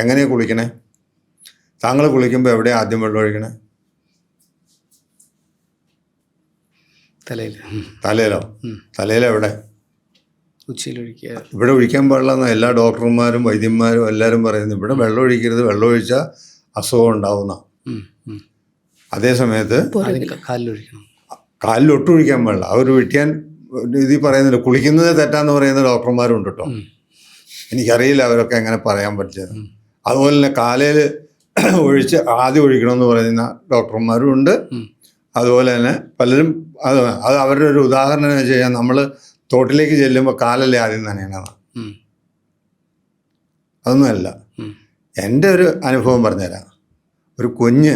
എങ്ങനെയാണ് കുളിക്കണേ? താങ്കൾ കുളിക്കുമ്പോൾ എവിടെയാണ് ആദ്യം വെള്ളം ഒഴിക്കണേ? തലയിലോ? തലയിലെവിടെ? ഉച്ചയിലൊഴിക്കുക. ഇവിടെ ഒഴിക്കാൻ പാടില്ലെന്ന് എല്ലാ ഡോക്ടർമാരും വൈദ്യന്മാരും എല്ലാവരും പറയുന്നു. ഇവിടെ വെള്ളം ഒഴിക്കരുത്, വെള്ളം ഒഴിച്ചാൽ അസുഖം ഉണ്ടാവുന്ന. അതേ സമയത്ത് കാലിൽ ഒട്ടും ഒഴിക്കാൻ പാടില്ല. അവർ ഒഴിക്കാൻ ഇതിൽ പറയുന്നില്ല. കുളിക്കുന്നത് തെറ്റാന്ന് പറയുന്ന ഡോക്ടർമാരും ഉണ്ട് കേട്ടോ. എനിക്കറിയില്ല അവരൊക്കെ എങ്ങനെ പറയാൻ പറ്റിയത്. അതുപോലെ തന്നെ കാലയിൽ ഒഴിച്ച് ആദ്യം ഒഴിക്കണമെന്ന് പറയുന്ന ഡോക്ടർമാരും ഉണ്ട്. അതുപോലെ തന്നെ പലരും അത് അവരുടെ ഒരു ഉദാഹരണം എന്ന് വെച്ച് കഴിഞ്ഞാൽ നമ്മൾ തോട്ടിലേക്ക് ചെല്ലുമ്പോൾ കാലല്ലേ ആദ്യം നനയണതാണ്. അതൊന്നുമല്ല. എൻ്റെ ഒരു അനുഭവം പറഞ്ഞുതരാം. ഒരു കുഞ്ഞ്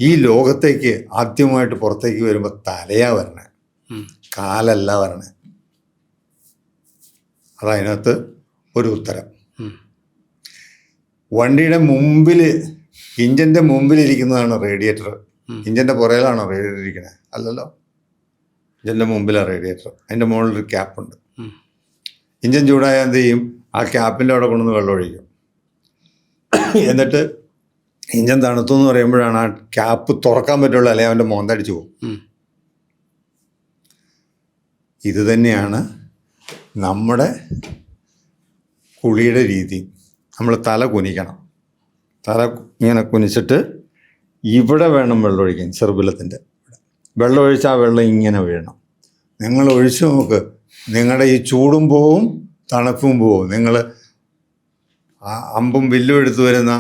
ഈ ലോകത്തേക്ക് ആദ്യമായിട്ട് പുറത്തേക്ക് വരുമ്പോൾ തലയാ വരണേ, കാലല്ല വരണേ. അതതിനകത്ത് ഒരു ഉത്തരം. വണ്ടിയുടെ മുമ്പിൽ, ഇഞ്ചിൻ്റെ മുമ്പിലിരിക്കുന്നതാണ് റേഡിയേറ്റർ. ഇഞ്ചിൻ്റെ പുറയിലാണോ റേഡിയേറ്റർ ഇരിക്കണേ? അല്ലല്ലോ, ഇഞ്ചിൻ്റെ മുമ്പിലാണ് റേഡിയേറ്റർ. അതിൻ്റെ മുകളിലൊരു ക്യാപ്പുണ്ട്. ഇഞ്ചിൻ ചൂടായാൽ എന്ത് ചെയ്യും? ആ ക്യാപ്പിൻ്റെ അവിടെ കൊണ്ടുവന്ന് വെള്ളം ഒഴിക്കും. എന്നിട്ട് ഇഞ്ചിൻ തണുത്തു എന്ന് പറയുമ്പോഴാണ് ആ ക്യാപ്പ് തുറക്കാൻ പറ്റുള്ളൂ, അല്ലെങ്കിൽ അവൻ്റെ മോന്തടിച്ചു പോകും. ഇത് തന്നെയാണ് നമ്മുടെ കുളിയുടെ രീതി. നമ്മൾ തല കുനിക്കണം. തല ഇങ്ങനെ കുനിച്ചിട്ട് ഇവിടെ വേണം വെള്ളം ഒഴിക്കാൻ. ചെറുബലത്തിൻ്റെ വെള്ളം ഒഴിച്ചാൽ വെള്ളം ഇങ്ങനെ വീഴണം. നിങ്ങൾ ഒഴിച്ചു നോക്ക്, നിങ്ങളുടെ ഈ ചൂടും പോവും തണുപ്പും പോവും. നിങ്ങൾ അമ്പും വില്ലും എടുത്തു വരുന്ന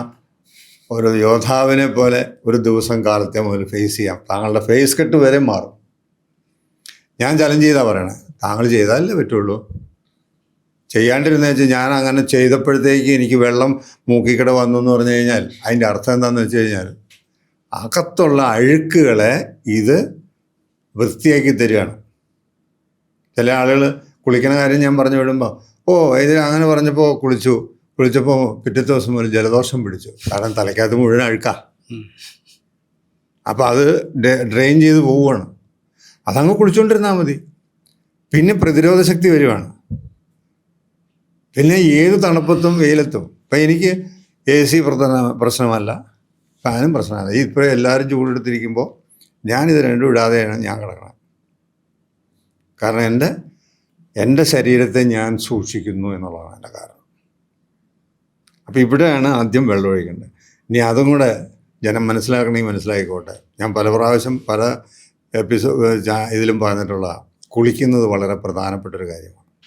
ഒരു യോദ്ധാവിനെ പോലെ ഒരു ദിവസം കാലത്തെ മുതൽ ഫേസ് ചെയ്യാം. താങ്കളുടെ ഫേസ് കട്ട് വരെ മാറും. ഞാൻ ചലഞ്ച് ചെയ്താൽ പറയണേ, താങ്കൾ ചെയ്താലല്ലേ പറ്റുള്ളൂ. ചെയ്യാണ്ടിരുന്ന വെച്ചാൽ ഞാൻ അങ്ങനെ ചെയ്തപ്പോഴത്തേക്ക് എനിക്ക് വെള്ളം മൂക്കിക്കട വന്നു എന്ന് പറഞ്ഞു കഴിഞ്ഞാൽ അതിൻ്റെ അർത്ഥം എന്താണെന്ന് വെച്ച് കഴിഞ്ഞാൽ അകത്തുള്ള അഴുക്കുകളെ ഇത് വൃത്തിയാക്കി തരികയാണ്. ചില ആളുകൾ കുളിക്കുന്ന കാര്യം ഞാൻ പറഞ്ഞു വിടുമ്പോൾ ഇതിൽ അങ്ങനെ പറഞ്ഞപ്പോൾ കുളിച്ചപ്പോൾ പിറ്റത്തെ ദിവസം മുതൽ ജലദോഷം പിടിച്ചു. കാരണം തലയ്ക്കകത്ത് മുഴുവൻ അഴുക്കാ. അപ്പോൾ അത് ഡ്രെയിൻ ചെയ്ത് പോവുകയാണ്. അതങ്ങ് കുളിച്ചുകൊണ്ടിരുന്നാൽ മതി. പിന്നെ പ്രതിരോധ ശക്തി വരുവാണ്. പിന്നെ ഏത് തണുപ്പത്തും വെയിലത്തും. ഇപ്പം എനിക്ക് AC പ്രശ്നമല്ല, ഫാനും പ്രശ്നമല്ല. ഇപ്പോൾ എല്ലാവരും ചൂടെടുത്തിരിക്കുമ്പോൾ ഞാനിത് രണ്ടും ഇടാതെയാണ് ഞാൻ കിടക്കണം. കാരണം എൻ്റെ ശരീരത്തെ ഞാൻ സൂക്ഷിക്കുന്നു എന്നുള്ളതാണ് എൻ്റെ കാരണം. അപ്പോൾ ഇവിടെയാണ് ആദ്യം വെള്ളം ഒഴിക്കേണ്ടത്. ഇനി അതും കൂടെ ജനം മനസ്സിലാക്കണമെങ്കിൽ മനസ്സിലാക്കിക്കോട്ടെ. ഞാൻ പല പ്രാവശ്യം പല ഇതിലും പറഞ്ഞിട്ടുള്ള കുളിക്കുന്നത് വളരെ പ്രധാനപ്പെട്ടൊരു കാര്യമാണ്.